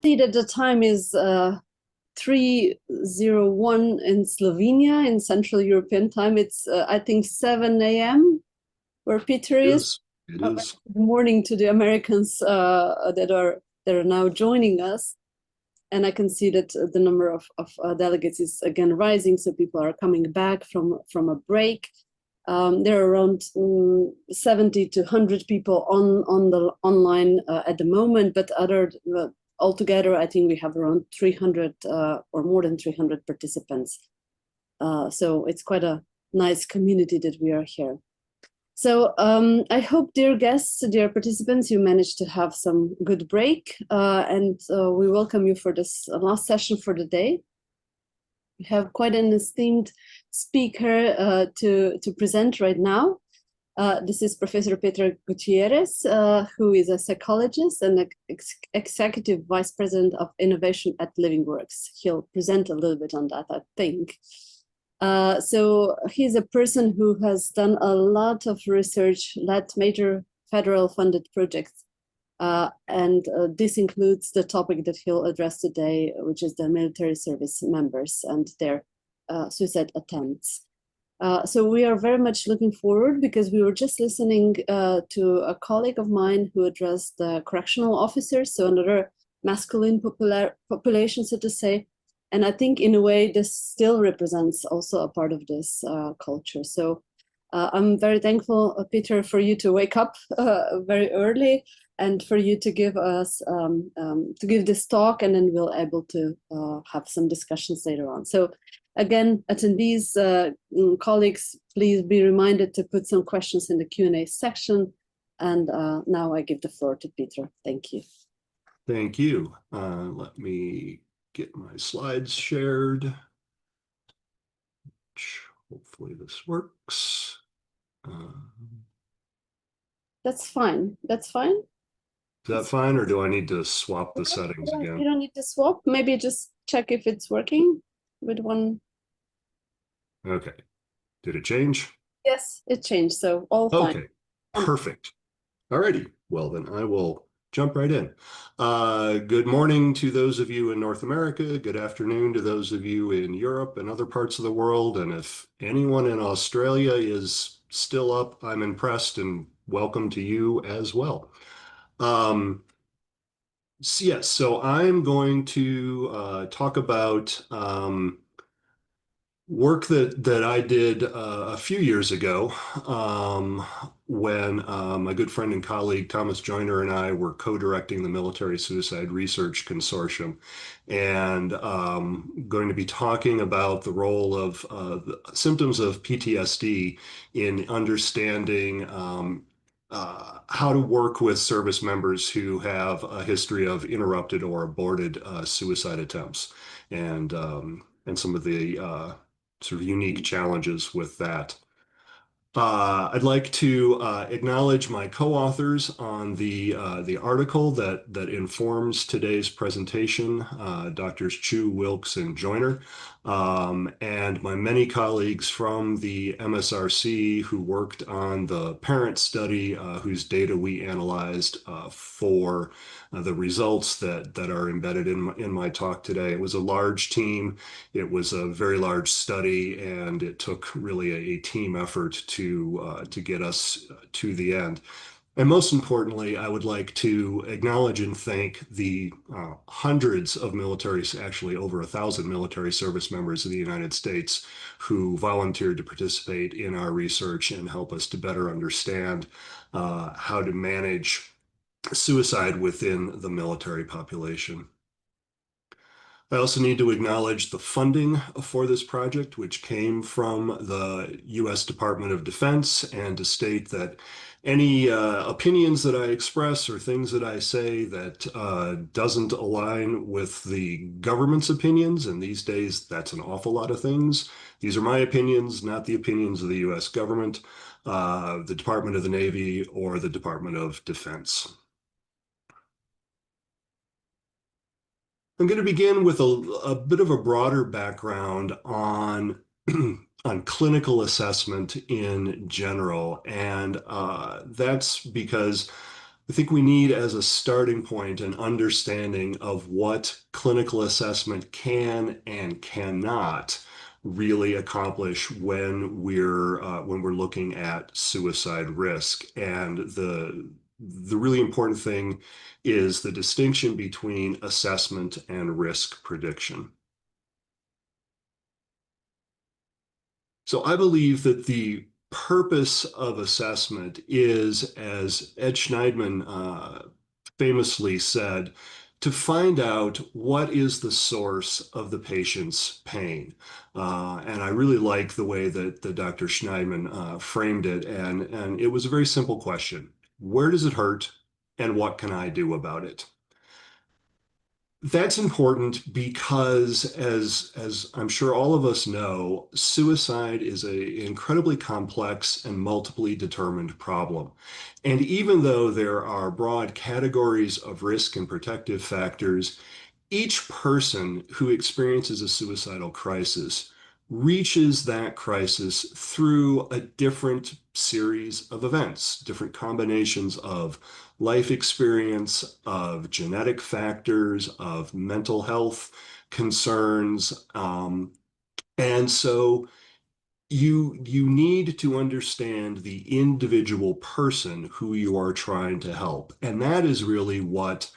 See that the time is 3:01 in Slovenia in Central European time. It's I think 7 a.m. where Peter is. Is. It is. Good morning to the Americans that are now joining us. And I can see that the number of delegates is again rising, so people are coming back from a break. There are around 70 to 100 people on the online at the moment, but altogether, I think we have around 300 or more than 300 participants. So it's quite a nice community that we are here. So I hope, dear guests, dear participants, you managed to have some good break, and we welcome you for this last session for the day. We have quite an esteemed speaker to present right now. This is Professor Gutierrez, who is a psychologist and executive vice president of innovation at LivingWorks. He'll present a little bit on that, I think. So he's a person who has done a lot of research, led major federal funded projects. And this includes the topic that he'll address today, which is the military service members and their suicide attempts. So we are very much looking forward, because we were just listening to a colleague of mine who addressed the correctional officers, so another masculine population, so to say. And I think in a way, this still represents also a part of this culture. So I'm very thankful, Peter, for you to wake up very early and for you to give us, to give this talk, and then we'll able to have some discussions later on. So again, attendees, colleagues, please be reminded to put some questions in the Q&A section. And now I give the floor to Peter. Thank you. Thank you. Let me get my slides shared. Hopefully this works. That's fine. That's fine. Is that fine, or do I need to swap the settings again? You don't need to swap. Maybe just check if it's working with one. Okay. Did it change? Yes, it changed. So all fine. Okay, perfect. All righty. Well, then I will jump right in. Good morning to those of you in North America. Good afternoon to those of you in Europe and other parts of the world. And if anyone in Australia is still up, I'm impressed, and welcome to you as well. So I'm going to talk about work that I did a few years ago when my good friend and colleague Thomas Joyner and I were co-directing the Military Suicide Research Consortium, and going to be talking about the role of the symptoms of PTSD in understanding how to work with service members who have a history of interrupted or aborted suicide attempts, and some of the sort of unique challenges with that. I'd like to acknowledge my co-authors on the article that informs today's presentation, Drs. Chu, Wilkes, and Joyner, and my many colleagues from the MSRC who worked on the parent study, whose data we analyzed for the results that are embedded in my talk today. It was a large team. It was a very large study, and it took really a team effort to get us to the end. And most importantly, I would like to acknowledge and thank the hundreds of military, actually over 1,000 military service members of the United States who volunteered to participate in our research and help us to better understand how to manage suicide within the military population. I also need to acknowledge the funding for this project, which came from the U.S. Department of Defense, and to state that any opinions that I express or things that I say that doesn't align with the government's opinions, and these days that's an awful lot of things. These are my opinions, not the opinions of the U.S. government, the Department of the Navy, or the Department of Defense. I'm going to begin with a bit of a broader background on on clinical assessment in general, and that's because I think we need as a starting point an understanding of what clinical assessment can and cannot really accomplish when we're looking at suicide risk. And the really important thing is the distinction between assessment and risk prediction. So I believe that the purpose of assessment is, as Ed Schneidman famously said, to find out what is the source of the patient's pain. And I really like the way that the Dr. Schneidman framed it. And it was a very simple question. Where does it hurt and what can I do about it? That's important because, as I'm sure all of us know, suicide is an incredibly complex and multiply determined problem. And even though there are broad categories of risk and protective factors, each person who experiences a suicidal crisis reaches that crisis through a different series of events, different combinations of life experience, of genetic factors, of mental health concerns. And so you need to understand the individual person who you are trying to help. And that is really what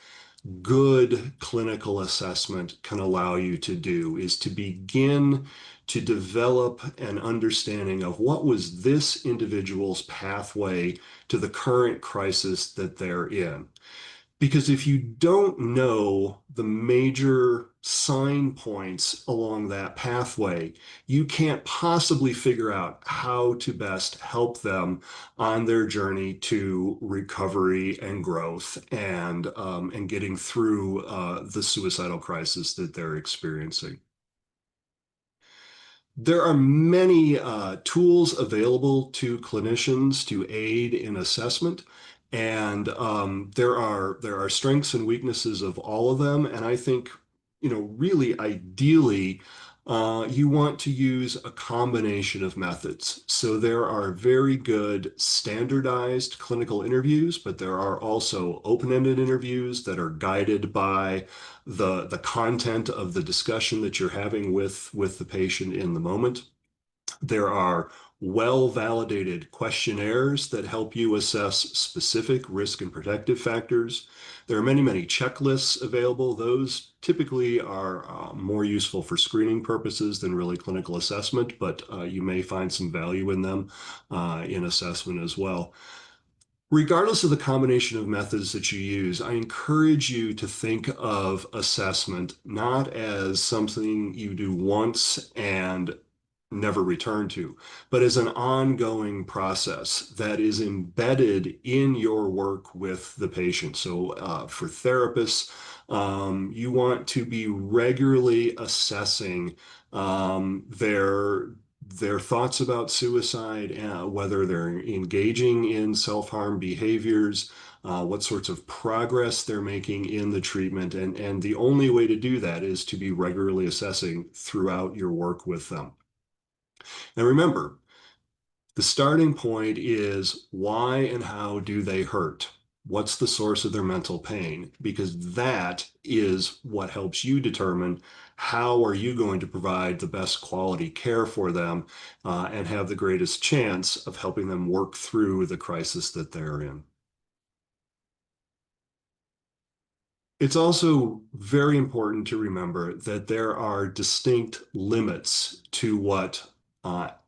good clinical assessment can allow you to do, is to begin to develop an understanding of what was this individual's pathway to the current crisis that they're in. Because if you don't know the major sign points along that pathway, you can't possibly figure out how to best help them on their journey to recovery and growth and getting through the suicidal crisis that they're experiencing. There are many tools available to clinicians to aid in assessment, and there are strengths and weaknesses of all of them. And I think, really ideally, you want to use a combination of methods. So there are very good standardized clinical interviews, but there are also open-ended interviews that are guided by the content of the discussion that you're having with the patient in the moment. There are well-validated questionnaires that help you assess specific risk and protective factors. There are many, many checklists available. Those typically are more useful for screening purposes than really clinical assessment, but you may find some value in them in assessment as well. Regardless of the combination of methods that you use, I encourage you to think of assessment not as something you do once and never return to, but as an ongoing process that is embedded in your work with the patient. So for therapists, you want to be regularly assessing their thoughts about suicide, whether they're engaging in self-harm behaviors, what sorts of progress they're making in the treatment. And the only way to do that is to be regularly assessing throughout your work with them. And remember, the starting point is why and how do they hurt? What's the source of their mental pain? Because that is what helps you determine how are you going to provide the best quality care for them and have the greatest chance of helping them work through the crisis that they're in. It's also very important to remember that there are distinct limits to what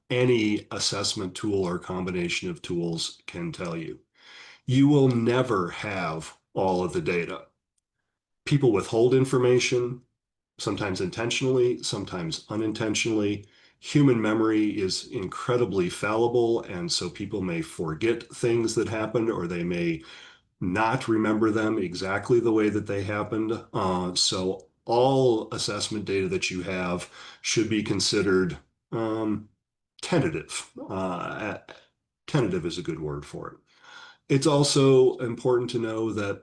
any assessment tool or combination of tools can tell you. You will never have all of the data. People withhold information, sometimes intentionally, sometimes unintentionally. Human memory is incredibly fallible, and so people may forget things that happened, or they may not remember them exactly the way that they happened. So all assessment data that you have should be considered tentative. Tentative is a good word for it. It's also important to know that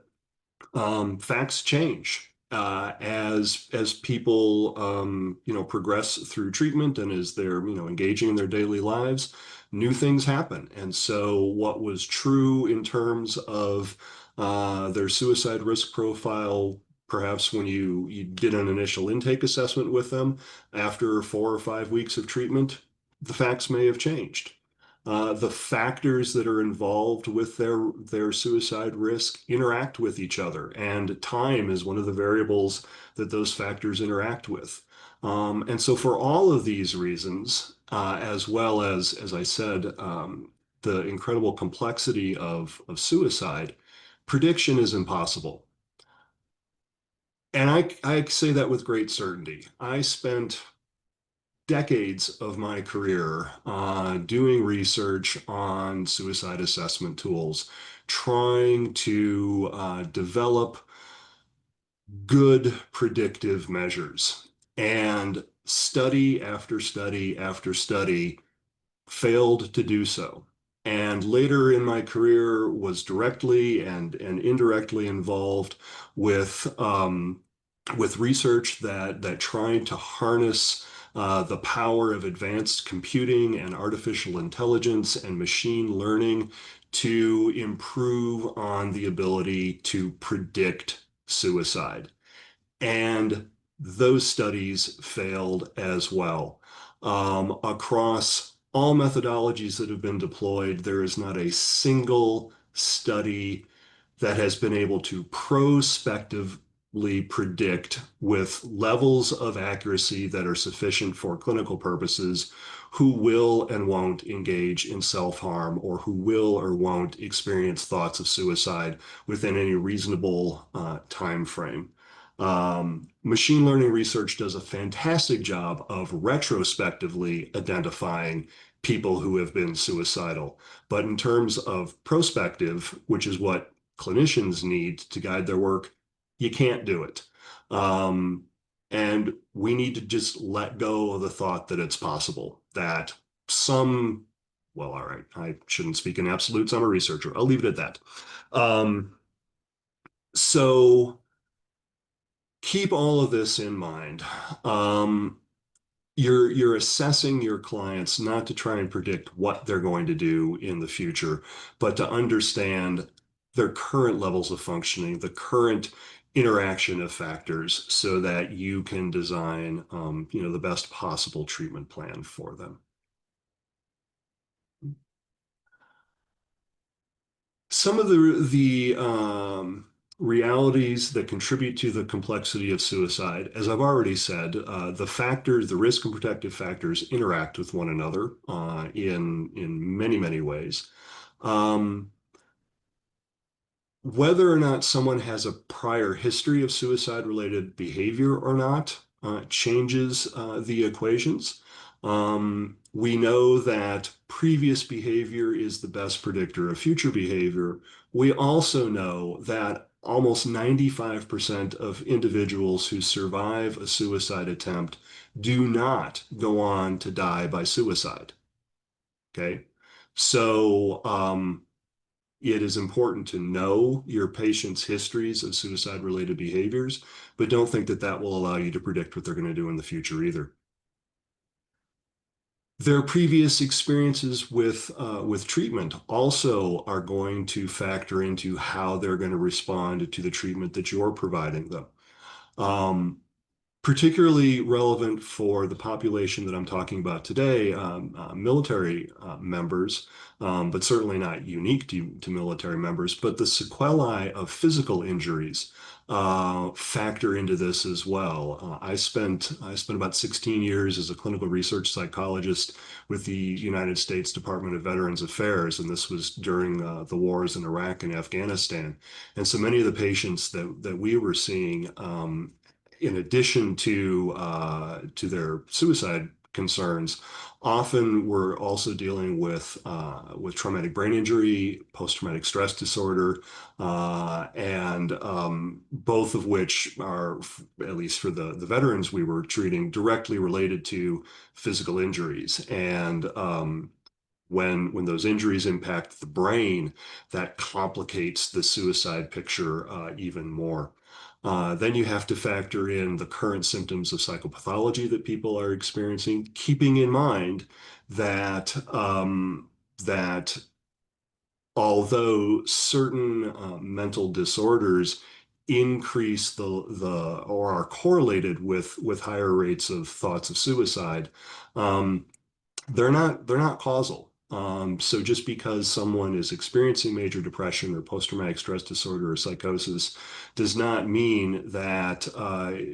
facts change. as people progress through treatment and as they're engaging in their daily lives, new things happen. And so what was true in terms of their suicide risk profile, perhaps when you did an initial intake assessment with them, after 4 or 5 weeks of treatment, the facts may have changed. The factors that are involved with their suicide risk interact with each other, and time is one of the variables that those factors interact with. And so, for all of these reasons, as well as I said, the incredible complexity of suicide, prediction is impossible. And I say that with great certainty. I spent decades of my career doing research on suicide assessment tools, trying to develop good predictive measures. And study after study after study failed to do so. And later in my career was directly and indirectly involved with research that tried to harness the power of advanced computing and artificial intelligence and machine learning to improve on the ability to predict suicide. And those studies failed as well. Across all methodologies that have been deployed, there is not a single study that has been able to prospectively predict with levels of accuracy that are sufficient for clinical purposes who will and won't engage in self-harm or who will or won't experience thoughts of suicide within any reasonable time frame. Machine learning research does a fantastic job of retrospectively identifying people who have been suicidal. But in terms of prospective, which is what clinicians need to guide their work, you can't do it. Um, and we need to just let go of the thought that it's possible that some, well, all right, I shouldn't speak in absolutes. I'm a researcher. I'll leave it at that. Um, so keep all of this in mind. Um, you're assessing your clients not to try and predict what they're going to do in the future, but to understand their current levels of functioning, the current interaction of factors, so that you can design, the best possible treatment plan for them. Some of the realities that contribute to the complexity of suicide, as I've already said, the risk and protective factors interact with one another in many ways. Um, Whether or not someone has a prior history of suicide-related behavior or not changes the equations. We know that previous behavior is the best predictor of future behavior. We also know that almost 95% of individuals who survive a suicide attempt do not go on to die by suicide. Okay. So, it is important to know your patient's histories of suicide-related behaviors, but don't think that that will allow you to predict what they're going to do in the future either. Their previous experiences with treatment also are going to factor into how they're going to respond to the treatment that you're providing them. Um, Particularly relevant for the population that I'm talking about today, military members, but certainly not unique to military members, but the sequelae of physical injuries factor into this as well. I spent about 16 years as a clinical research psychologist with the United States Department of Veterans Affairs, and this was during the wars in Iraq and Afghanistan. And so many of the patients that we were seeing, in addition to their suicide concerns, often we're also dealing with traumatic brain injury, post-traumatic stress disorder, and both of which are, at least for the veterans we were treating, directly related to physical injuries. And when those injuries impact the brain, that complicates the suicide picture even more. Then you have to factor in the current symptoms of psychopathology that people are experiencing, keeping in mind that that although certain mental disorders increase the or are correlated with higher rates of thoughts of suicide, um, they're not causal. So just because someone is experiencing major depression or post-traumatic stress disorder or psychosis does not mean that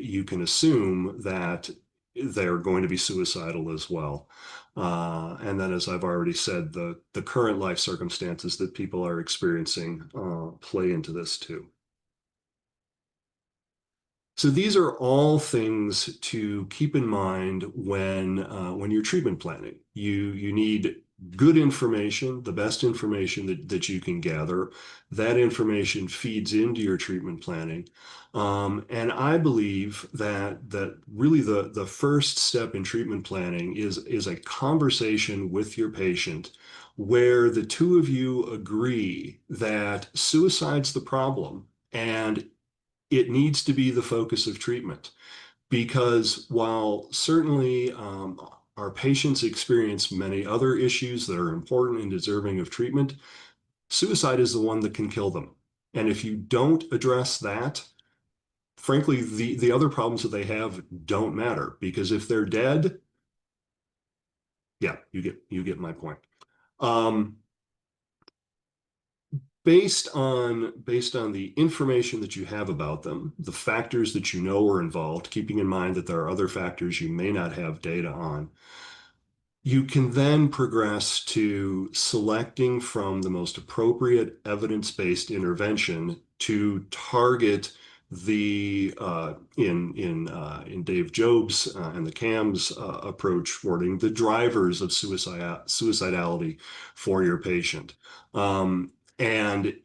you can assume that they're going to be suicidal as well. And then, as I've already said, the current life circumstances that people are experiencing play into this too. So these are all things to keep in mind when you're treatment planning. You need good information, the best information that you can gather. That information feeds into your treatment planning. And I believe that really the first step in treatment planning is a conversation with your patient where the two of you agree that suicide's the problem. And it needs to be the focus of treatment because while certainly our patients experience many other issues that are important and deserving of treatment, suicide is the one that can kill them. And if you don't address that, frankly, the other problems that they have don't matter because if they're dead, yeah, you get my point. Um, based on the information that you have about them, the factors that you know are involved, keeping in mind that there are other factors you may not have data on, you can then progress to selecting from the most appropriate evidence-based intervention to target the in Dave Job's and the CAMS approach wording the drivers of suicidality for your patient. Um, and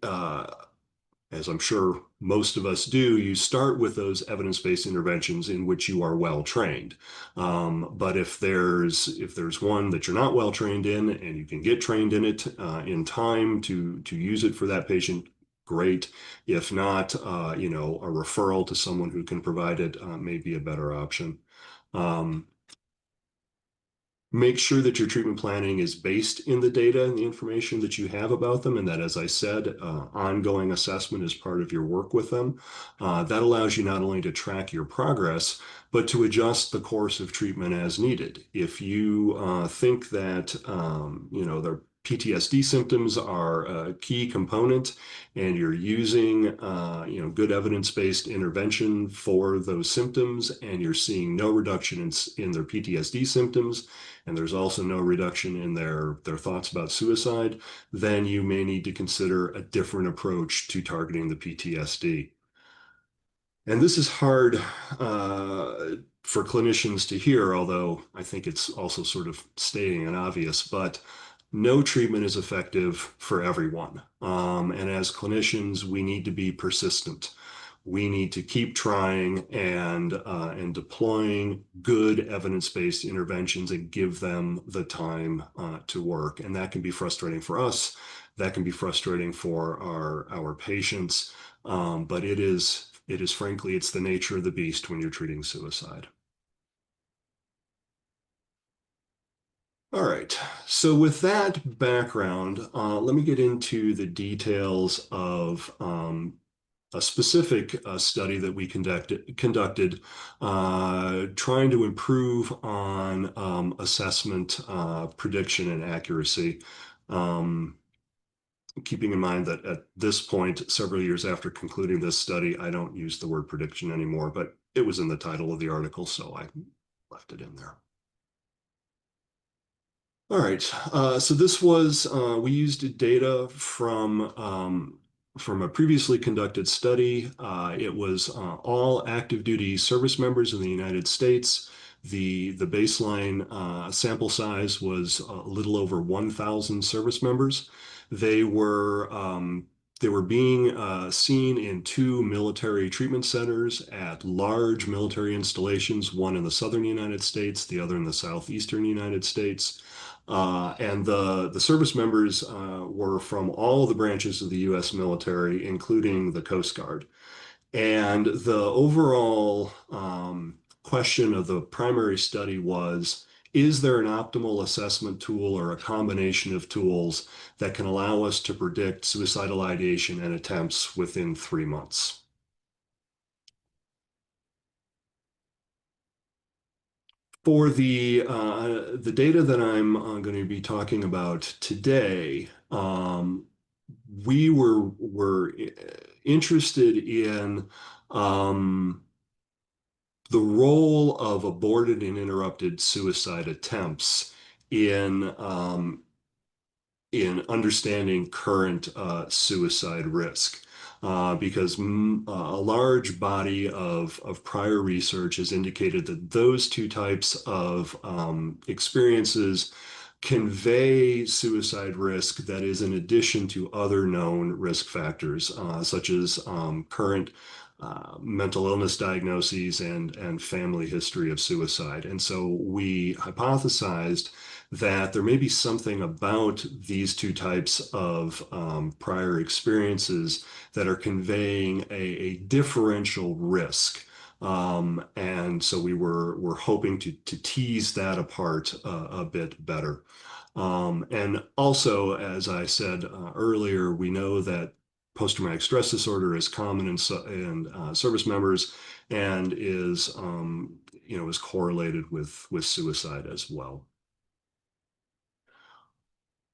as I'm sure most of us do, you start with those evidence-based interventions in which you are well trained. But if there's one that you're not well trained in, and you can get trained in it in time to use it for that patient, great. If not, a referral to someone who can provide it may be a better option. Um, Make sure that your treatment planning is based in the data and the information that you have about them, and that, as I said, ongoing assessment is part of your work with them. That allows you not only to track your progress, but to adjust the course of treatment as needed. If you think that their PTSD symptoms are a key component, and you're using good evidence-based intervention for those symptoms, and you're seeing no reduction in their PTSD symptoms, and there's also no reduction in their thoughts about suicide, then you may need to consider a different approach to targeting the PTSD. And this is hard for clinicians to hear, although I think it's also sort of stating an obvious, but no treatment is effective for everyone. And as clinicians, we need to be persistent. We need to keep trying and deploying good evidence-based interventions and give them the time to work. And that can be frustrating for us. That can be frustrating for our patients. But it is frankly, it's the nature of the beast when you're treating suicide. All right. So with that background, let me get into the details of a specific study that we conducted trying to improve on assessment prediction and accuracy. Um, Keeping in mind that at this point, several years after concluding this study, I don't use the word prediction anymore, but it was in the title of the article, so I left it in there. All right. So this was we used data from a previously conducted study. It was all active duty service members in the United States. The baseline sample size was a little over 1,000 service members. They were they were being seen in two military treatment centers at large military installations, one in the southern United States, the other in the southeastern United States. And the service members were from all the branches of the U.S. military, including the Coast Guard. And the overall question of the primary study was, is there an optimal assessment tool or a combination of tools that can allow us to predict suicidal ideation and attempts within 3 months? For the data that I'm going to be talking about today, we were interested in the role of aborted and interrupted suicide attempts in understanding current suicide risk. Because a large body of prior research has indicated that those two types of experiences convey suicide risk that is in addition to other known risk factors, such as current mental illness diagnoses and family history of suicide. And so we hypothesized that there may be something about these two types of prior experiences that are conveying a differential risk. And so we're hoping to tease that apart a bit better. And also, as I said earlier, we know that post-traumatic stress disorder is common in service members and is correlated with suicide as well.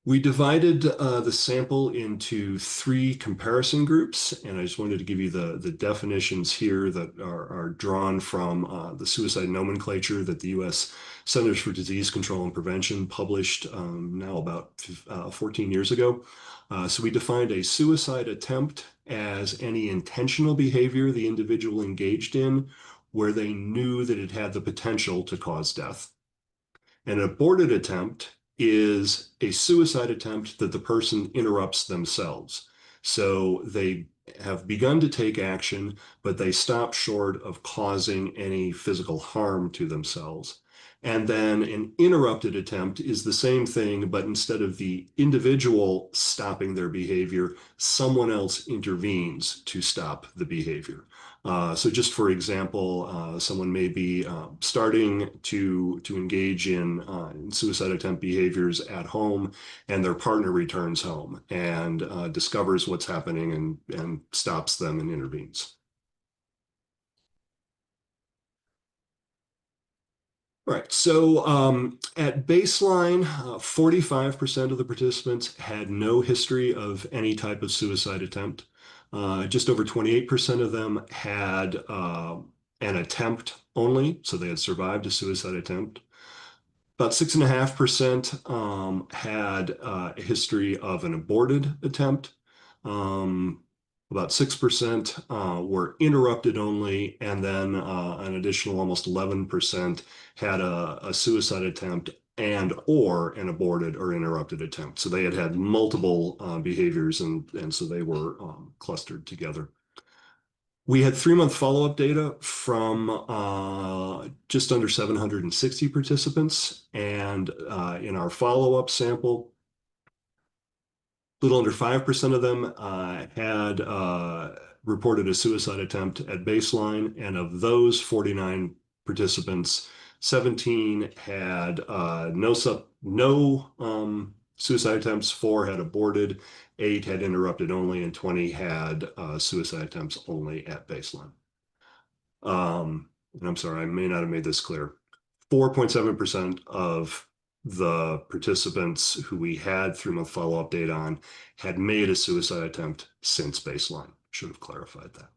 We divided the sample into three comparison groups, and I just wanted to give you the definitions here that are drawn from the suicide nomenclature that the U.S. Centers for Disease Control and Prevention published now about 14 years ago. So we defined a suicide attempt as any intentional behavior the individual engaged in where they knew that it had the potential to cause death. An aborted attempt is a suicide attempt that the person interrupts themselves. So they have begun to take action, but they stop short of causing any physical harm to themselves. And then an interrupted attempt is the same thing, but instead of the individual stopping their behavior, someone else intervenes to stop the behavior. So just for example, someone may be starting to engage in suicide attempt behaviors at home, and their partner returns home and discovers what's happening and stops them and intervenes. Right. So at baseline, 45% of the participants had no history of any type of suicide attempt. Just over 28% of them had an attempt only, so they had survived a suicide attempt. About 6.5% had a history of an aborted attempt. Um, about 6% were interrupted only, and then an additional almost 11% had a suicide attempt and or an aborted or interrupted attempt. So they had multiple behaviors, and so they were clustered together. We had 3-month follow-up data from just under 760 participants, and in our follow-up sample, a little under 5% of them had reported a suicide attempt at baseline, and of those 49 participants, 17 had no suicide attempts, 4 had aborted, 8 had interrupted only, and 20 had suicide attempts only at baseline. And I'm sorry, I may not have made this clear. 4.7% of the participants who we had 3-month follow-up data on had made a suicide attempt since baseline. Should have clarified that.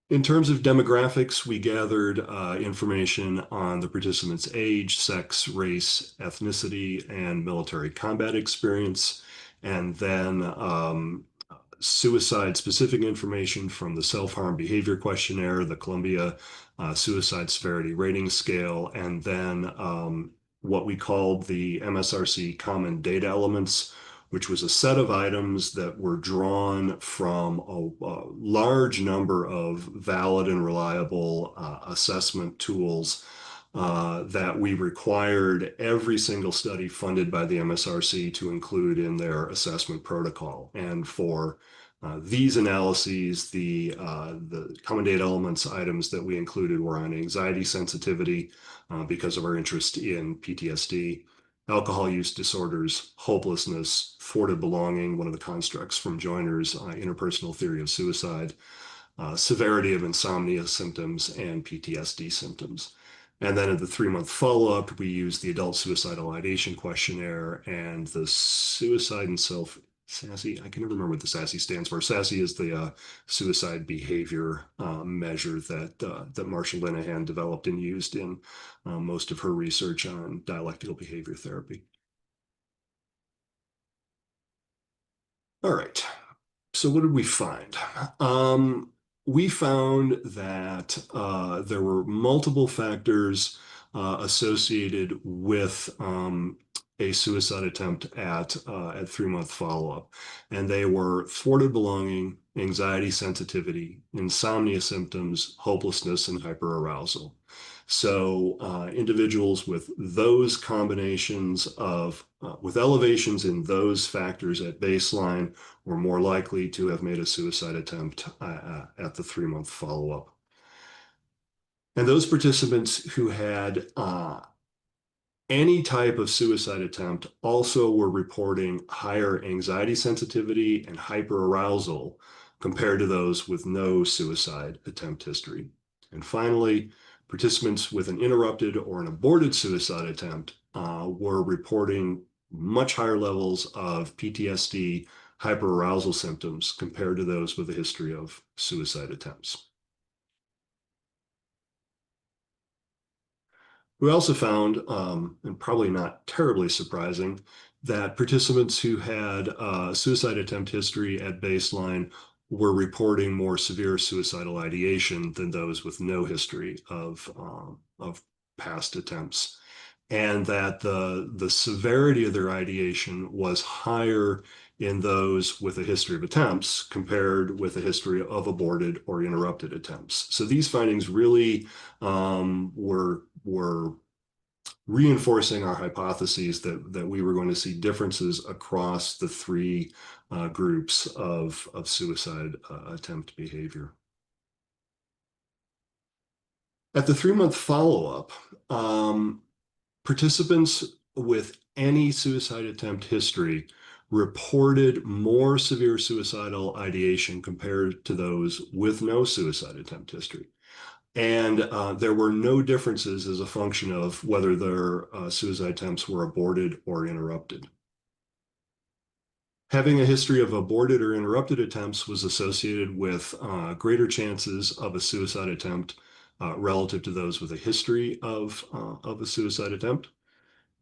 In terms of demographics, we gathered information on the participants' age, sex, race, ethnicity, and military combat experience, and then suicide-specific information from the self-harm behavior questionnaire, the Columbia Suicide Severity Rating Scale, and then what we called the MSRC Common Data Elements, which was a set of items that were drawn from a large number of valid and reliable assessment tools that we required every single study funded by the MSRC to include in their assessment protocol. And for these analyses, the common data elements items that we included were on anxiety sensitivity because of our interest in PTSD, alcohol use disorders, hopelessness, thwarted belonging, one of the constructs from Joiner's interpersonal theory of suicide, severity of insomnia symptoms, and PTSD symptoms. And then at the 3-month follow-up, we used the adult suicidal ideation questionnaire and the suicide and self SASI. I can never remember what the SASI stands for. SASI is the suicide behavior measure that Marsha Linehan developed and used in most of her research on dialectical behavior therapy. All right. So what did we find? We found that there were multiple factors associated with a suicide attempt at 3-month follow-up, and they were thwarted belonging, anxiety sensitivity, insomnia symptoms, hopelessness, and hyperarousal. So individuals with those combinations of with elevations in those factors at baseline were more likely to have made a suicide attempt at the 3-month follow-up. And those participants who had any type of suicide attempt also were reporting higher anxiety sensitivity and hyperarousal compared to those with no suicide attempt history. And finally, participants with an interrupted or an aborted suicide attempt were reporting much higher levels of PTSD, hyperarousal symptoms compared to those with a history of suicide attempts. We also found, and probably not terribly surprising, that participants who had suicide attempt history at baseline were reporting more severe suicidal ideation than those with no history of past attempts, and that the severity of their ideation was higher in those with a history of attempts compared with a history of aborted or interrupted attempts. So these findings really were reinforcing our hypotheses that we were going to see differences across the 3 groups of suicide attempt behavior. At the 3-month follow-up, participants with any suicide attempt history reported more severe suicidal ideation compared to those with no suicide attempt history. And there were no differences as a function of whether their suicide attempts were aborted or interrupted. Having a history of aborted or interrupted attempts was associated with greater chances of a suicide attempt relative to those with a history of a suicide attempt.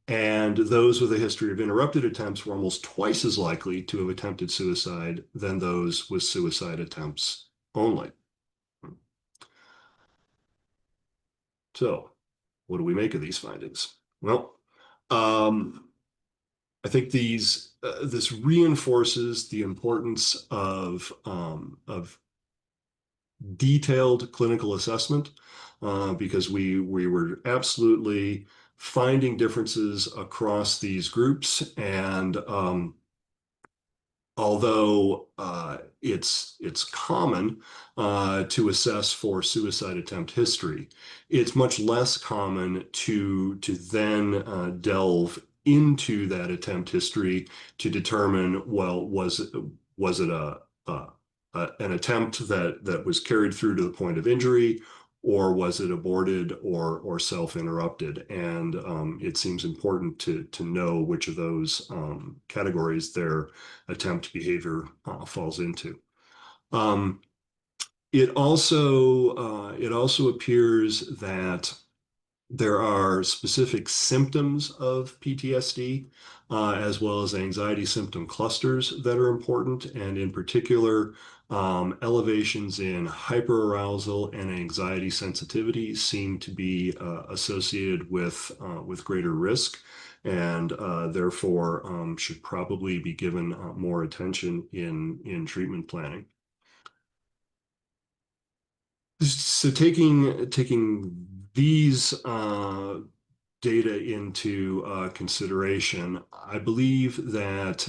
And those with a history of interrupted attempts were almost twice as likely to have attempted suicide than those with suicide attempts only. So, what do we make of these findings? Well, I think this reinforces the importance of detailed clinical assessment because we were absolutely finding differences across these groups, and although it's common to assess for suicide attempt history, it's much less common to then delve into that attempt history to determine, well, was it an attempt that was carried through to the point of injury, or was it aborted or self-interrupted? And it seems important to know which of those categories their attempt behavior falls into. It also appears that there are specific symptoms of PTSD, as well as anxiety symptom clusters that are important, and in particular, elevations in hyperarousal and anxiety sensitivity seem to be associated with greater risk, and therefore should probably be given more attention in treatment planning. So taking these data into consideration, I believe that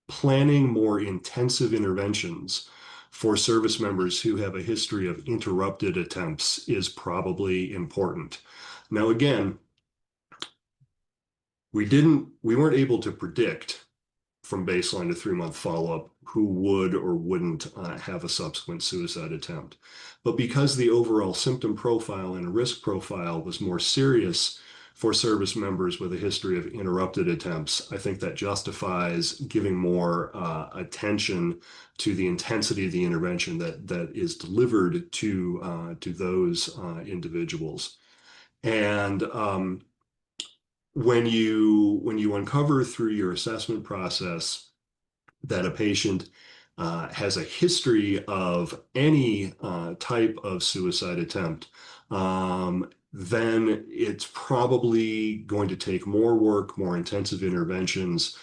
planning more intensive interventions for service members who have a history of interrupted attempts is probably important. Now, again, we weren't able to predict from baseline to 3-month follow-up who would or wouldn't have a subsequent suicide attempt. But because the overall symptom profile and risk profile was more serious for service members with a history of interrupted attempts, I think that justifies giving more attention to the intensity of the intervention that is delivered to those individuals. And when you uncover through your assessment process that a patient has a history of any type of suicide attempt, then it's probably going to take more work, more intensive interventions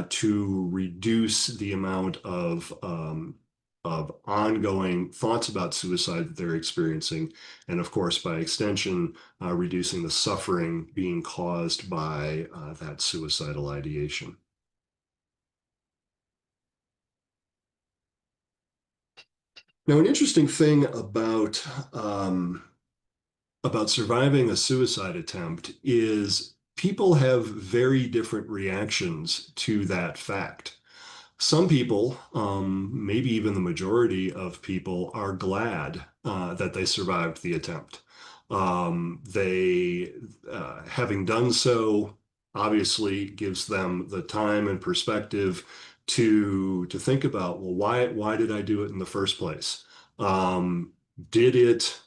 to reduce the amount of ongoing thoughts about suicide that they're experiencing, and of course, by extension, reducing the suffering being caused by that suicidal ideation. Now, an interesting thing about surviving a suicide attempt is people have very different reactions to that fact. Some people, maybe even the majority of people, are glad that they survived the attempt. Having done so, obviously gives them the time and perspective to think about, well, why did I do it in the first place? Um, did it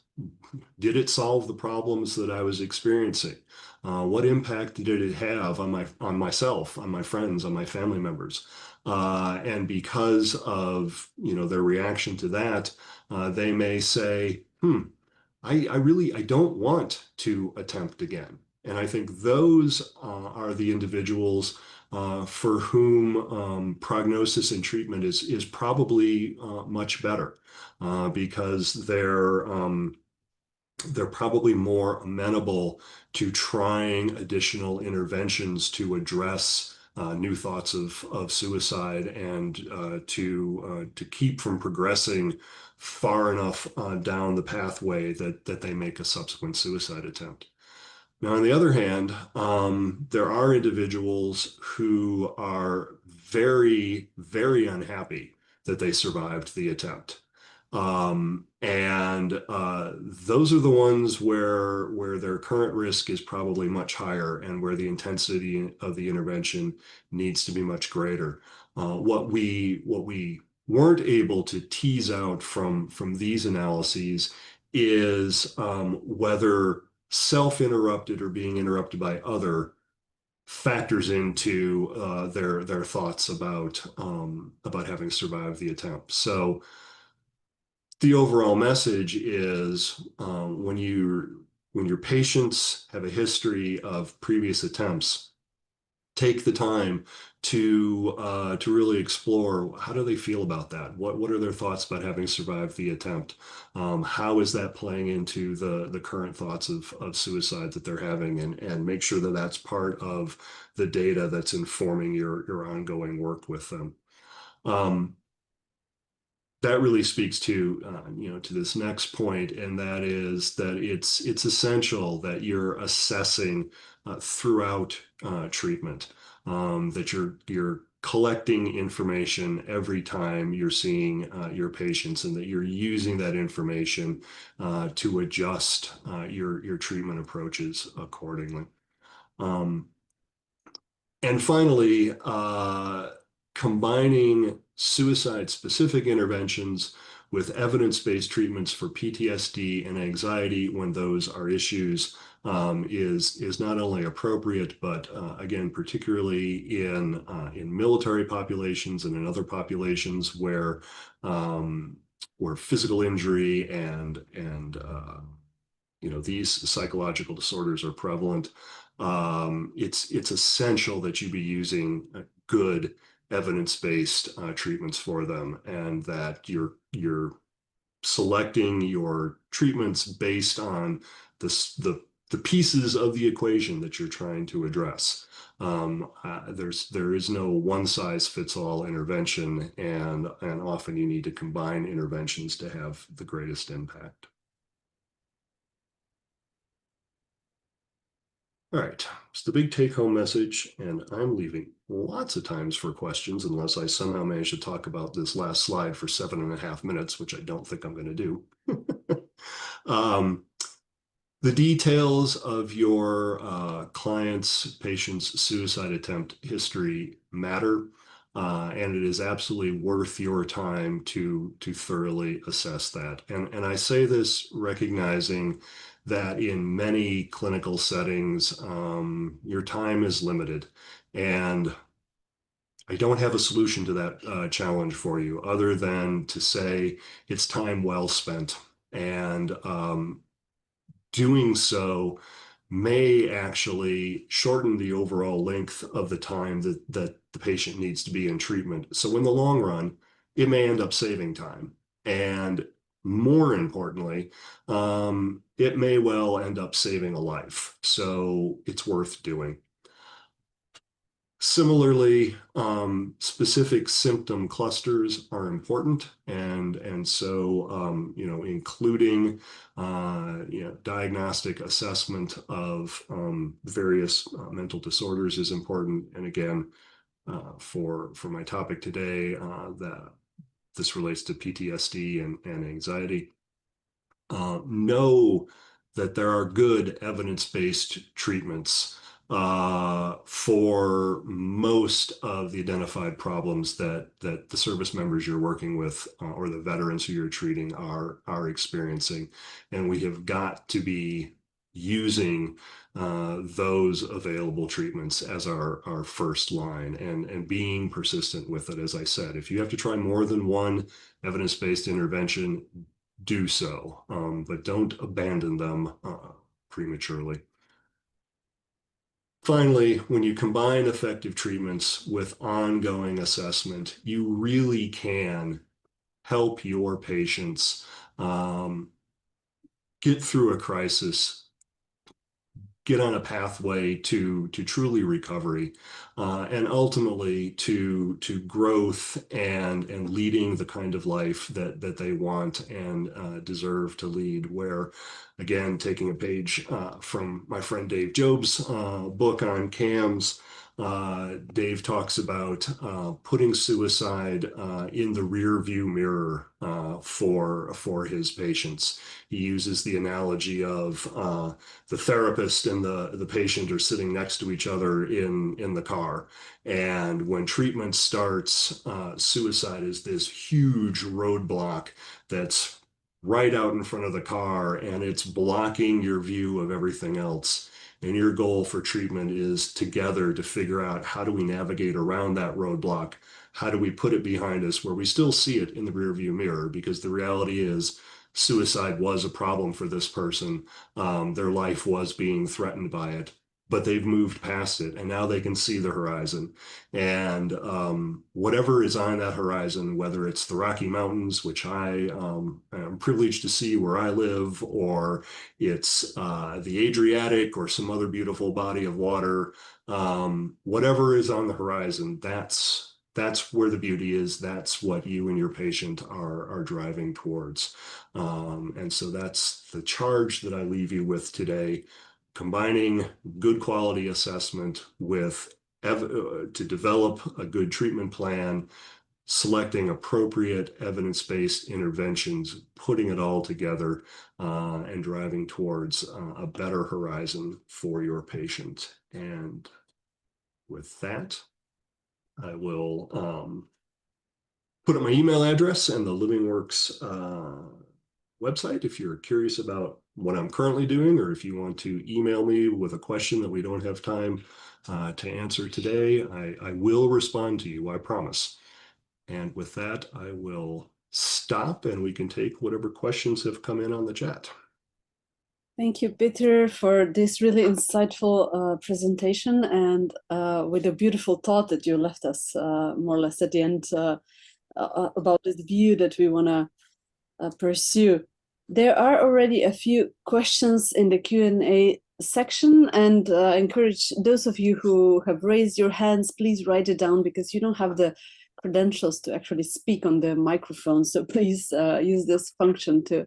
did it solve the problems that I was experiencing? What impact did it have on myself, on my friends, on my family members? And because of their reaction to that, they may say, I don't want to attempt again. And I think those are the individuals for whom prognosis and treatment is probably much better because they're probably more amenable to trying additional interventions to address new thoughts of suicide and to keep from progressing far enough down the pathway that they make a subsequent suicide attempt. Now, on the other hand, there are individuals who are very, very unhappy that they survived the attempt. And those are the ones where their current risk is probably much higher and where the intensity of the intervention needs to be much greater. What we weren't able to tease out from these analyses is whether self-interrupted or being interrupted by other factors into their thoughts about having survived the attempt. So the overall message is when your patients have a history of previous attempts, take the time to really explore how do they feel about that? What are their thoughts about having survived the attempt? How is that playing into the current thoughts of suicide that they're having, and make sure that that's part of the data that's informing your ongoing work with them. Um, that really speaks to to this next point, and that is that it's essential that you're assessing throughout treatment, that you're collecting information every time you're seeing your patients, and that you're using that information to adjust your treatment approaches accordingly. Um, and finally, combining suicide-specific interventions with evidence-based treatments for PTSD and anxiety when those are issues is not only appropriate, but again, particularly in military populations and in other populations where physical injury and these psychological disorders are prevalent. It's essential that you be using good evidence-based treatments for them, and that you're selecting your treatments based on the pieces of the equation that you're trying to address. There is no one size fits all intervention, and often you need to combine interventions to have the greatest impact. All right, it's the big take home message, and I'm leaving lots of times for questions unless I somehow manage to talk about this last slide for 7.5 minutes, which I don't think I'm going to do. The details of your client's, patient's suicide attempt history matter, and it is absolutely worth your time to thoroughly assess that. And I say this recognizing that in many clinical settings, your time is limited, and I don't have a solution to that challenge for you other than to say it's time well spent. And doing so may actually shorten the overall length of the time that the patient needs to be in treatment. So in the long run, it may end up saving time. And more importantly, it may well end up saving a life. So it's worth doing. Similarly, specific symptom clusters are important, and so including diagnostic assessment of various mental disorders is important. And again, for my topic today, that this relates to PTSD and anxiety. Know that there are good evidence-based treatments for most of the identified problems that the service members you're working with or the veterans who you're treating are experiencing. And we have got to be using those available treatments as our first line, and being persistent with it. As I said, if you have to try more than one evidence-based intervention, do so, but don't abandon them prematurely. Finally, when you combine effective treatments with ongoing assessment, you really can help your patients get through a crisis, get on a pathway to truly recovery, and ultimately to growth and leading the kind of life that they want and deserve to lead. Where, again, taking a page from my friend Dave Job's book on CAMS, Dave talks about putting suicide in the rear view mirror for his patients. He uses the analogy of the therapist and the patient are sitting next to each other in the car. And when treatment starts, suicide is this huge roadblock that's right out in front of the car, and it's blocking your view of everything else. And your goal for treatment is together to figure out, how do we navigate around that roadblock? How do we put it behind us where we still see it in the rearview mirror? Because the reality is, suicide was a problem for this person. Their life was being threatened by it, but they've moved past it, and now they can see the horizon. And whatever is on that horizon, whether it's the Rocky Mountains, which I am privileged to see where I live, or it's the Adriatic or some other beautiful body of water, whatever is on the horizon, that's where the beauty is. That's what you and your patient are driving towards. And so that's the charge that I leave you with today, combining good quality assessment with to develop a good treatment plan, selecting appropriate evidence-based interventions, putting it all together, and driving towards a better horizon for your patient. And with that, I will put up my email address and the LivingWorks website if you're curious about what I'm currently doing, or if you want to email me with a question that we don't have time to answer today. I will respond to you, I promise. And with that, I will stop and we can take whatever questions have come in on the chat. Thank you, Peter, for this really insightful presentation, and with a beautiful thought that you left us more or less at the end about this view that we want to pursue. There are already a few questions in the Q&A section, and I encourage those of you who have raised your hands, please write it down because you don't have the credentials to actually speak on the microphone. So please use this function to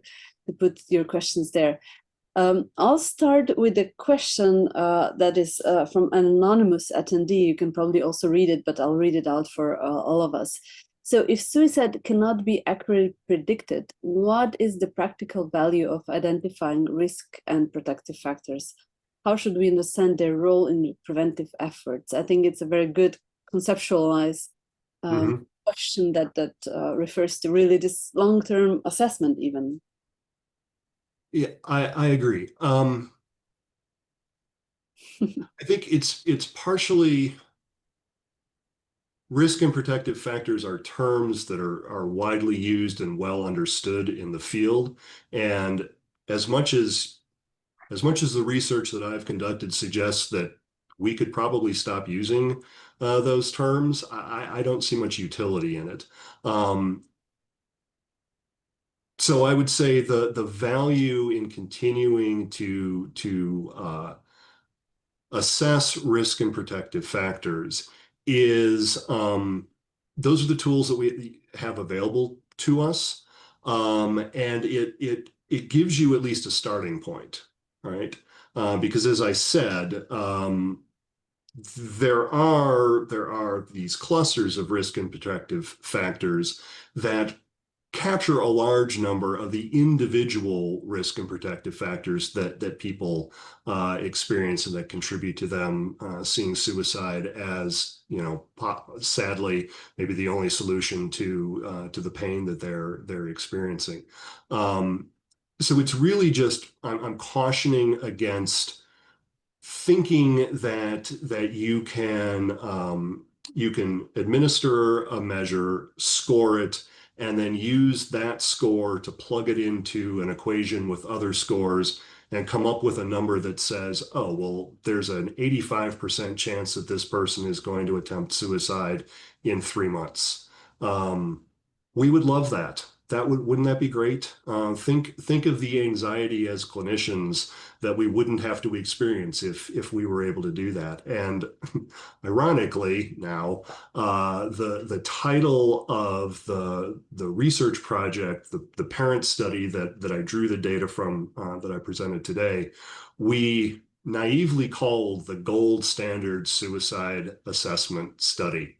put your questions there. I'll start with a question that is from an anonymous attendee. You can probably also read it, but I'll read it out for all of us. So if suicide cannot be accurately predicted, what is the practical value of identifying risk and protective factors? How should we understand their role in preventive efforts? I think it's a very good conceptualized question that refers to really this long-term assessment even. Yeah, I agree. I think it's partially risk and protective factors are terms that are widely used and well understood in the field. And as much as the research that I've conducted suggests that we could probably stop using those terms, I don't see much utility in it. So I would say the value in continuing to assess risk and protective factors is those are the tools that we have available to us, and it gives you at least a starting point, right? Because as I said, there are these clusters of risk and protective factors that capture a large number of the individual risk and protective factors that people experience and that contribute to them seeing suicide as, sadly, maybe the only solution to the pain that they're experiencing. So it's really just I'm cautioning against thinking that you can administer a measure, score it, and then use that score to plug it into an equation with other scores and come up with a number that says, oh, well, there's an 85% chance that this person is going to attempt suicide in 3 months. We would love that. Wouldn't that be great? Think of the anxiety as clinicians that we wouldn't have to experience if we were able to do that. And ironically, now the title of the research project, the parent study that I drew the data from that I presented today, we naively called the gold standard suicide assessment study,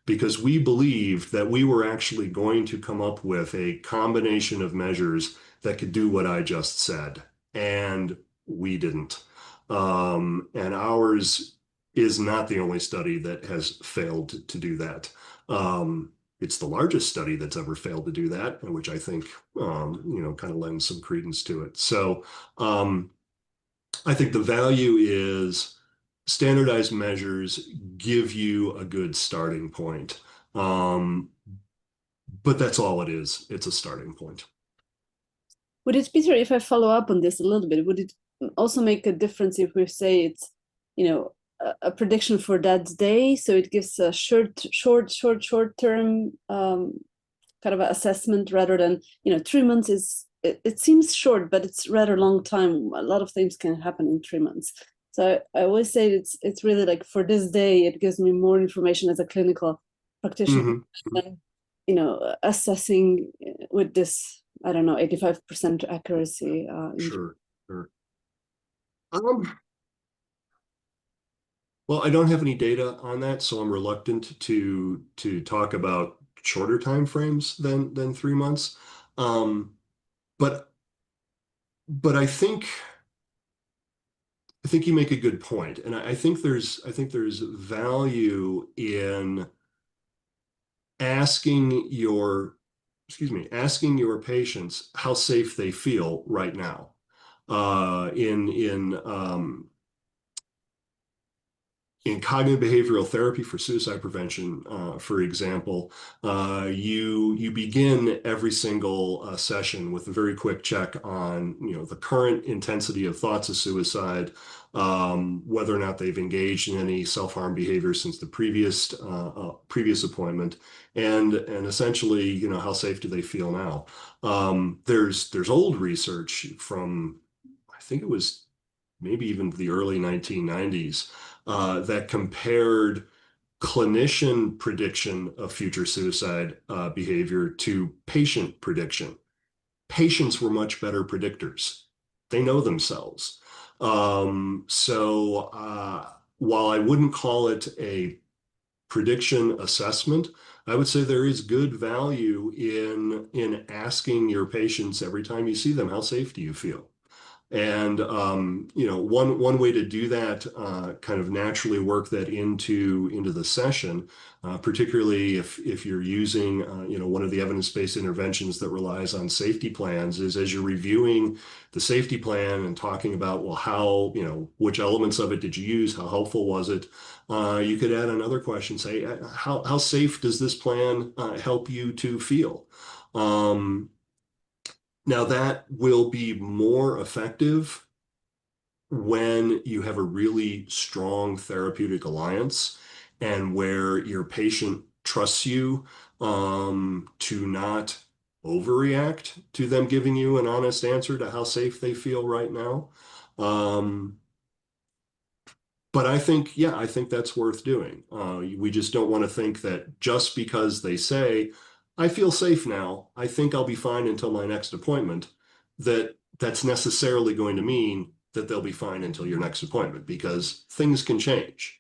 because we believed that we were actually going to come up with a combination of measures that could do what I just said. And we didn't. And ours is not the only study that has failed to do that. It's the largest study that's ever failed to do that, which I think, kind of lends some credence to it. So I think the value is standardized measures give you a good starting point. But that's all it is. It's a starting point. Would it, Peter, if I follow up on this a little bit, would it also make a difference if we say it's, a prediction for that day? So it gives a short term kind of assessment rather than, 3 months is, it seems short, but it's rather long time. A lot of things can happen in 3 months. So I always say it's really like for this day, it gives me more information as a clinical practitioner than, assessing with this, I don't know, 85% accuracy. Sure. Well, I don't have any data on that, so I'm reluctant to talk about shorter time frames than 3 months. But I think you make a good point, and I think there's value in asking your patients how safe they feel right now. In in cognitive behavioral therapy for suicide prevention, for example, you begin every single session with a very quick check on the current intensity of thoughts of suicide, whether or not they've engaged in any self-harm behavior since the previous appointment, and essentially how safe do they feel now. There's old research from, I think it was maybe even the early 1990s, that compared clinician prediction of future suicide behavior to patient prediction. Patients were much better predictors. They know themselves. So while I wouldn't call it a prediction assessment, I would say there is good value in asking your patients every time you see them, how safe do you feel? And one way to do that, kind of naturally work that into the session, particularly if you're using one of the evidence-based interventions that relies on safety plans, is as you're reviewing the safety plan and talking about, well, how which elements of it did you use, how helpful was it? You could add another question, say, how safe does this plan help you to feel? Now that will be more effective when you have a really strong therapeutic alliance and where your patient trusts you to not overreact to them giving you an honest answer to how safe they feel right now. Um, but I think that's worth doing. We just don't want to think that just because they say, I feel safe now, I think I'll be fine until my next appointment, that's necessarily going to mean that they'll be fine until your next appointment because things can change.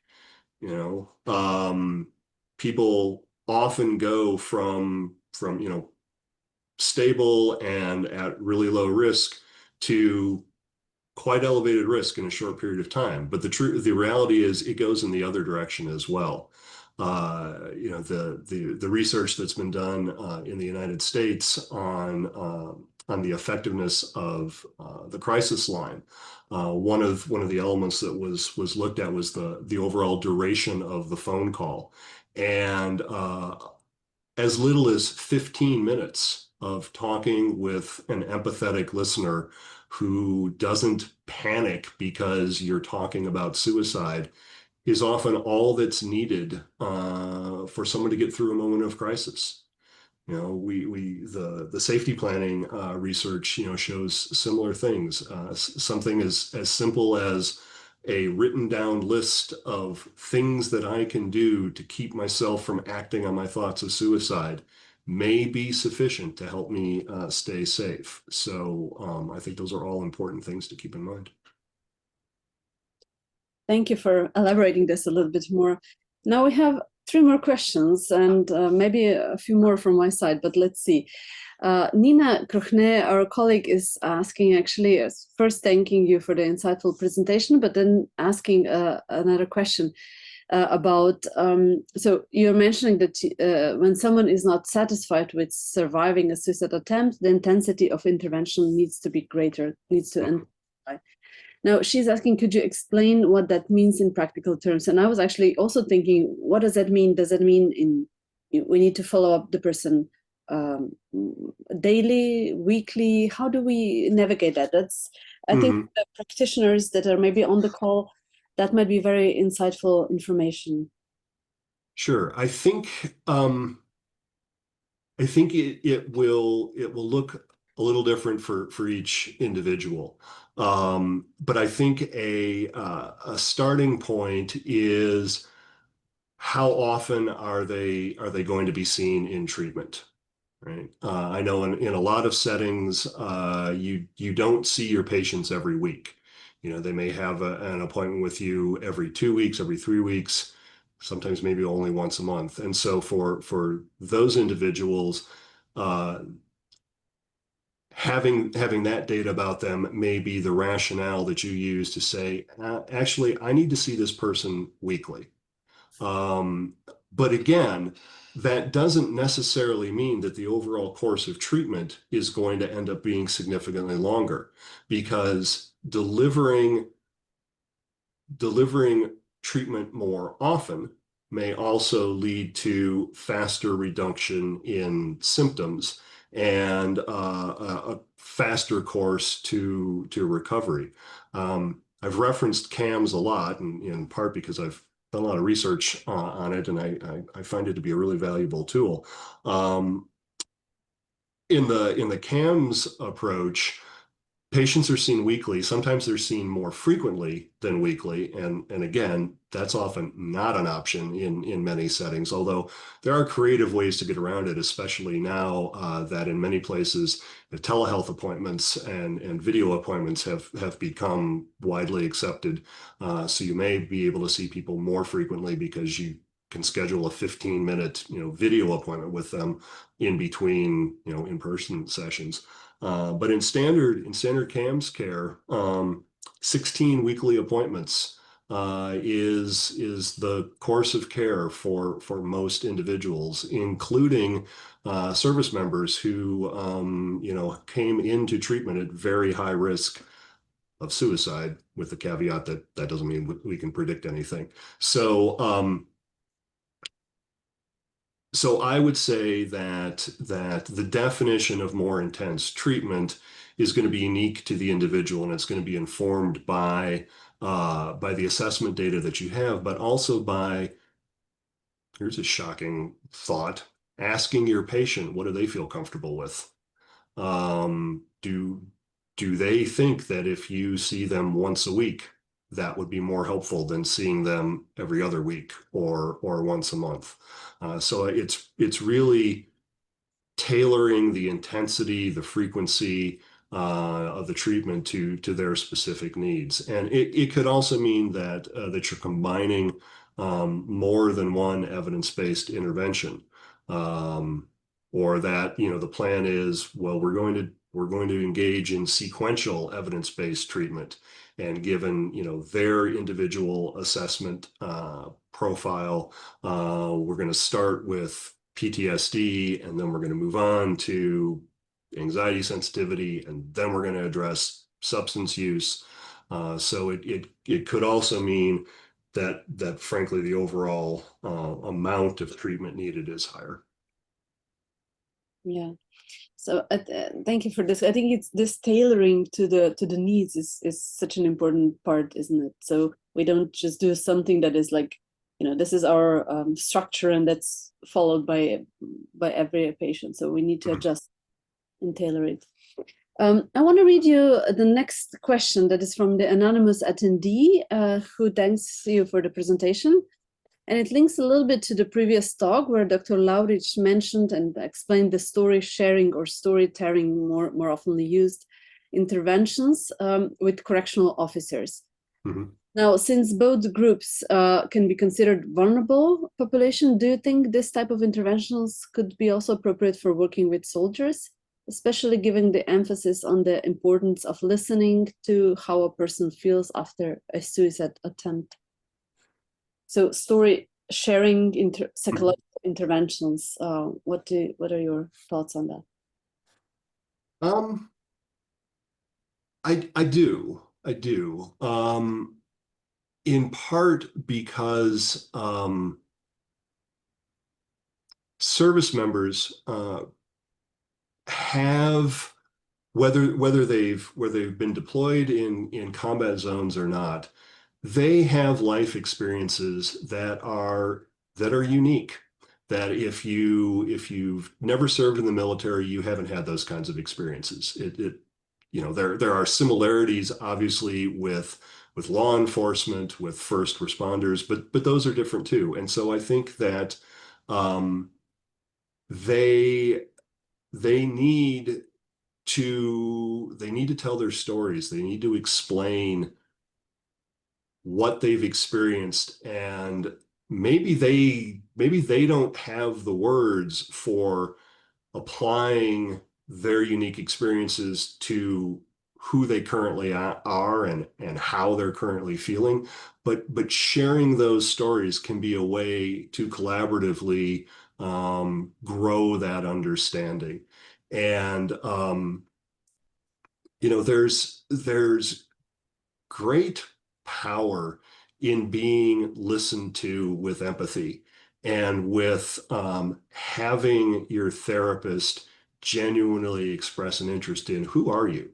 People often go from stable and at really low risk to quite elevated risk in a short period of time. But the reality is it goes in the other direction as well. The research that's been done in the United States on the effectiveness of the crisis line. One of the elements that was looked at was the overall duration of the phone call, and as little as 15 minutes of talking with an empathetic listener who doesn't panic because you're talking about suicide is often all that's needed for someone to get through a moment of crisis. The safety planning research, shows similar things. Something as simple as a written down list of things that I can do to keep myself from acting on my thoughts of suicide may be sufficient to help me stay safe. So I think those are all important things to keep in mind. Thank you for elaborating this a little bit more. Now we have 3 more questions and maybe a few more from my side, but let's see. Nina Kruchne, our colleague, is asking, actually, first thanking you for the insightful presentation, but then asking another question about, so you're mentioning that when someone is not satisfied with surviving a suicide attempt, the intensity of intervention needs to be greater, needs to intensify. Now, she's asking, could you explain what that means in practical terms? And I was actually also thinking, what does that mean? Does that mean we need to follow up the person daily, weekly? How do we navigate that? I think the practitioners that are maybe on the call, that might be very insightful information. Sure. I think it will look a little different for each individual. But I think a starting point is how often are they going to be seen in treatment, right? I know in a lot of settings, you don't see your patients every week. They may have an appointment with you every 2 weeks, every 3 weeks, sometimes maybe only once a month. And so for those individuals, having that data about them may be the rationale that you use to say, actually, I need to see this person weekly. But again, that doesn't necessarily mean that the overall course of treatment is going to end up being significantly longer, because delivering treatment more often may also lead to faster reduction in symptoms and a faster course to recovery. I've referenced CAMS a lot, and in part because I've done a lot of research on it, and I find it to be a really valuable tool. In the CAMS approach, patients are seen weekly. Sometimes they're seen more frequently than weekly. And again, that's often not an option in many settings, although there are creative ways to get around it, especially now that in many places, the telehealth appointments and video appointments have become widely accepted. So you may be able to see people more frequently because you can schedule a 15-minute, video appointment with them in between, in-person sessions. But in standard CAMS care, 16 weekly appointments is the course of care for most individuals, including service members who came into treatment at very high risk of suicide, with the caveat that that doesn't mean we can predict anything. So I would say that the definition of more intense treatment is going to be unique to the individual, and it's going to be informed by the assessment data that you have, but also by, here's a shocking thought, asking your patient, what do they feel comfortable with? Do they think that if you see them once a week, that would be more helpful than seeing them every other week or once a month? So it's really tailoring the intensity, the frequency of the treatment to their specific needs. And it could also mean that you're combining more than one evidence-based intervention. Um, or that, the plan is, well, we're going to engage in sequential evidence-based treatment. And given, their individual assessment profile, we're going to start with PTSD, and then we're going to move on to anxiety sensitivity, and then we're going to address substance use. So it could also mean that frankly the overall amount of treatment needed is higher. Yeah. So thank you for this. I think it's this tailoring to the needs is such an important part, isn't it? So we don't just do something that is like, this is our structure and that's followed by every patient. So we need to adjust and tailor it. I want to read you the next question that is from the anonymous attendee who thanks you for the presentation. And it links a little bit to the previous talk where Dr. Laurich mentioned and explained the story sharing or storytelling, more often used interventions with correctional officers. Mm-hmm. Now, since both groups can be considered vulnerable population, do you think this type of interventions could be also appropriate for working with soldiers, especially given the emphasis on the importance of listening to how a person feels after a suicide attempt? So story sharing, psychological interventions, what are your thoughts on that? I do. In part because service members have, whether they've been deployed in combat zones or not, they have life experiences that are unique. That if you've never served in the military, you haven't had those kinds of experiences. There are similarities obviously with law enforcement, with first responders, but those are different too. And so I think that um, they they need to tell their stories. They need to explain what they've experienced, and maybe they don't have the words for applying their unique experiences to who they currently are and how they're currently feeling, but sharing those stories can be a way to collaboratively grow that understanding. And there's great power in being listened to with empathy and with having your therapist genuinely express an interest in who are you?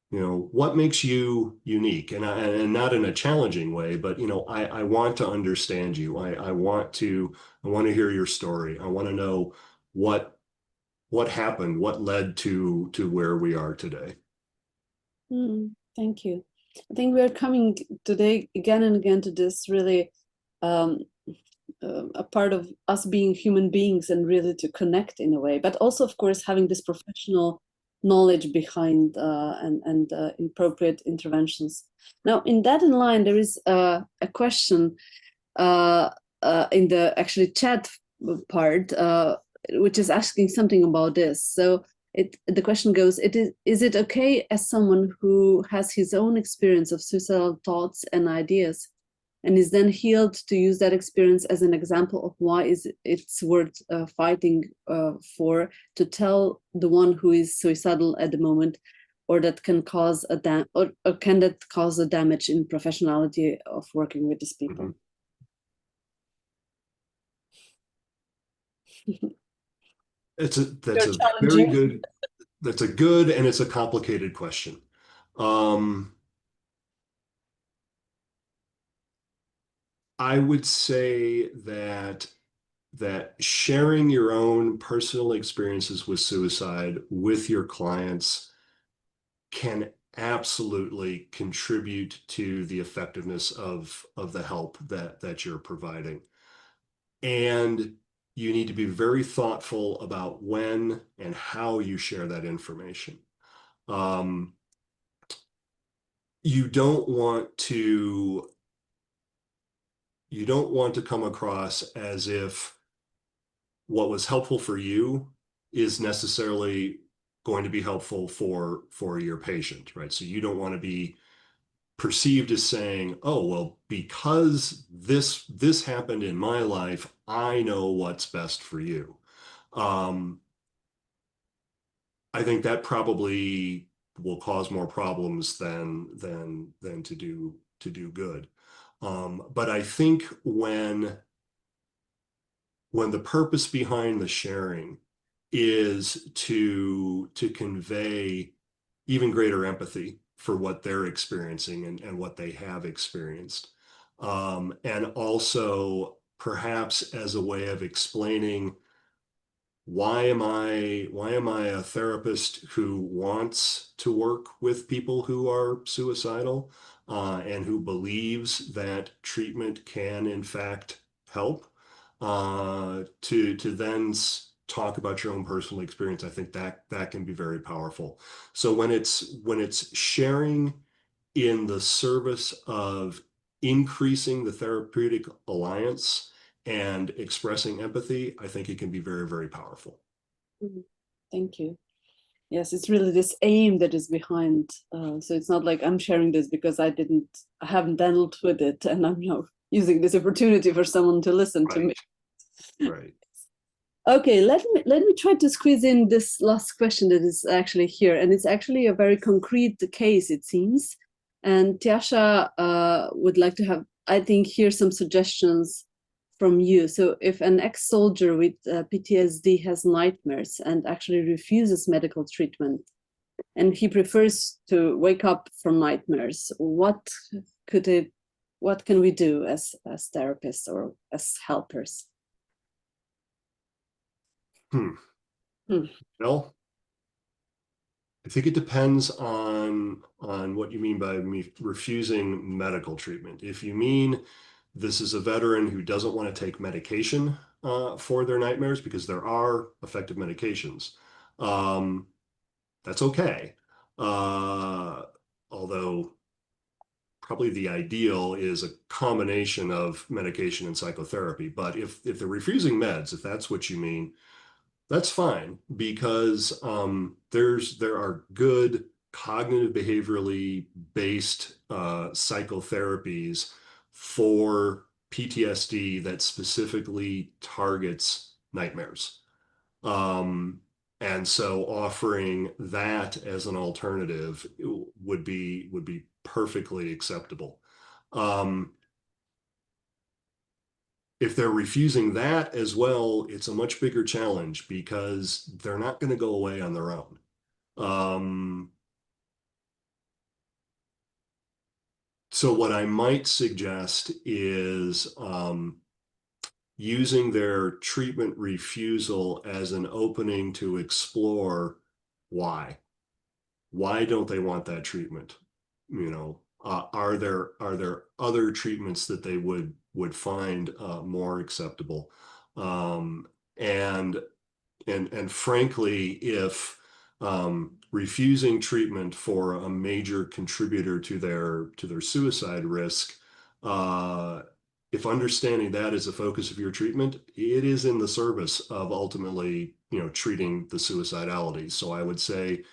You know, what makes you unique? And not in a challenging way, but I want to understand you. I want to hear your story. I want to know what what happened, what led to where we are today. Thank you. I think we are coming today again and again to this really um, a part of us being human beings and really to connect in a way, but also, of course, having this professional knowledge behind and appropriate interventions. Now, in that in line, there is a question in the actually chat part, which is asking something about this. So the question goes, is it okay as someone who has his own experience of suicidal thoughts and ideas and is then healed to use that experience as an example of why it's worth fighting for, to tell the one who is suicidal at the moment, or that can cause or can that cause a damage in professionality of working with these people? Mhm. That's You're a very challenging. good, that's a good and it's a complicated question. Um, I would say that sharing your own personal experiences with suicide with your clients can absolutely contribute to the effectiveness of the help that you're providing. And you need to be very thoughtful about when and how you share that information. Um, you don't want to you don't want to come across as if what was helpful for you is necessarily going to be helpful for your patient, right? So you don't want to be perceived as saying, "Oh, well, because this happened in my life, I know what's best for you." Um, I think that probably will cause more problems than to do good. But I think when the purpose behind the sharing is to convey even greater empathy for what they're experiencing and what they have experienced. And also perhaps as a way of explaining why am I a therapist who wants to work with people who are suicidal and who believes that treatment can in fact help to then talk about your own personal experience. I think that can be very powerful. So when it's sharing in the service of increasing the therapeutic alliance and expressing empathy, I think it can be very, very powerful. Thank you. Yes, it's really this aim that is behind. So it's not like I'm sharing this because I haven't dealt with it, and I'm now using this opportunity for someone to listen to me. Right, right. Okay, let me try to squeeze in this last question that is actually here, and it's actually a very concrete case, it seems. And Tiasha would like to have, I think, here some suggestions from you. So if an ex-soldier with PTSD has nightmares and actually refuses medical treatment, and he prefers to wake up from nightmares, what can we do as therapists or as helpers? Hmm. Hmm. Well, I think it depends on what you mean by me refusing medical treatment. If you mean this is a veteran who doesn't want to take medication for their nightmares, because there are effective medications, um, that's okay. Uh, Although probably the ideal is a combination of medication and psychotherapy. But if they're refusing meds, if that's what you mean, that's fine because there are good cognitive behaviorally based psychotherapies for PTSD that specifically targets nightmares. Um, and so offering that as an alternative would be perfectly acceptable. Um, if they're refusing that as well, it's a much bigger challenge because they're not going to go away on their own. So what I might suggest is using their treatment refusal as an opening to explore why. Why don't they want that treatment? You know, are there other treatments that they would find more acceptable? Um, and and frankly, if refusing treatment for a major contributor to their suicide risk, uh, if understanding that is a focus of your treatment, it is in the service of ultimately, you know, treating the suicidality. So I would say,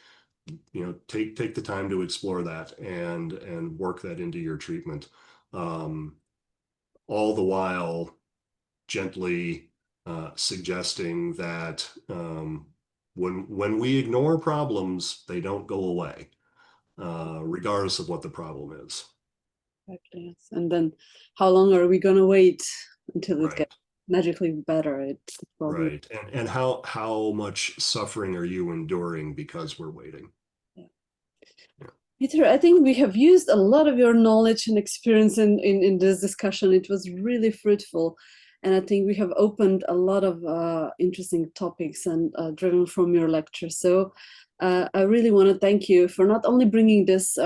you know, take the time to explore that and work that into your treatment, um, all the while gently suggesting that when we ignore problems, they don't go away, regardless of what the problem is. Exactly, yes. And then how long are we going to wait until it Right. gets magically better? It's probably Right. And how much suffering are you enduring because we're waiting? yeah. Yeah. Peter, I think we have used a lot of your knowledge and experience in this discussion. It was really fruitful. And I think we have opened a lot of interesting topics and driven from your lecture. So I really want to thank you for not only bringing this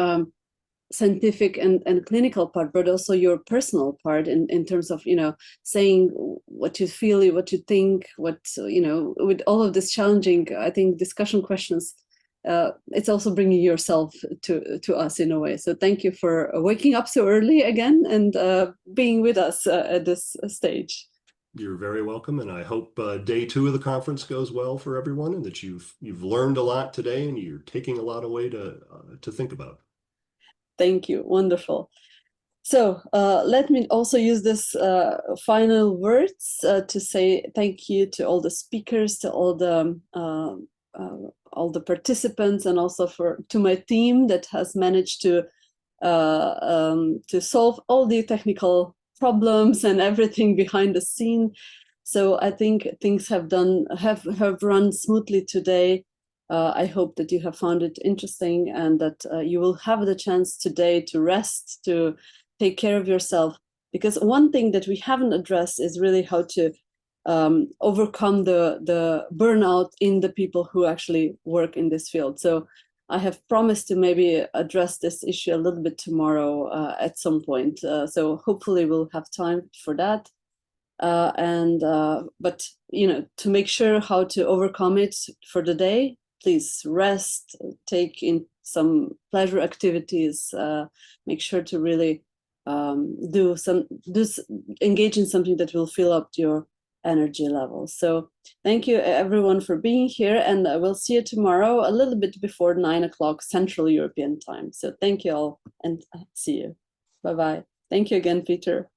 scientific and clinical part, but also your personal part in terms of, you know, saying what you feel, what you think, what, you know, with all of this challenging, I think, discussion questions. It's also bringing yourself to us in a way. So thank you for waking up so early again and being with us at this stage. You're very welcome, and I hope day 2 of the conference goes well for everyone, and that you've learned a lot today, and you're taking a lot away to think about. Thank you. Wonderful. So let me also use this final words to say thank you to all the speakers, to all the participants, and also to my team that has managed to solve all the technical problems and everything behind the scene. So I think things have run smoothly today. I hope that you have found it interesting and that you will have the chance today to rest, to take care of yourself. Because one thing that we haven't addressed is really how to overcome the burnout in the people who actually work in this field. So I have promised to maybe address this issue a little bit tomorrow at some point. So hopefully we'll have time for that. But you know, to make sure how to overcome it for the day, please rest, take in some pleasure activities, make sure to really engage in something that will fill up your energy levels. So thank you everyone for being here, and I will see you tomorrow a little bit before 9 o'clock Central European time. So thank you all and see you. Bye-bye. Thank you again, Peter.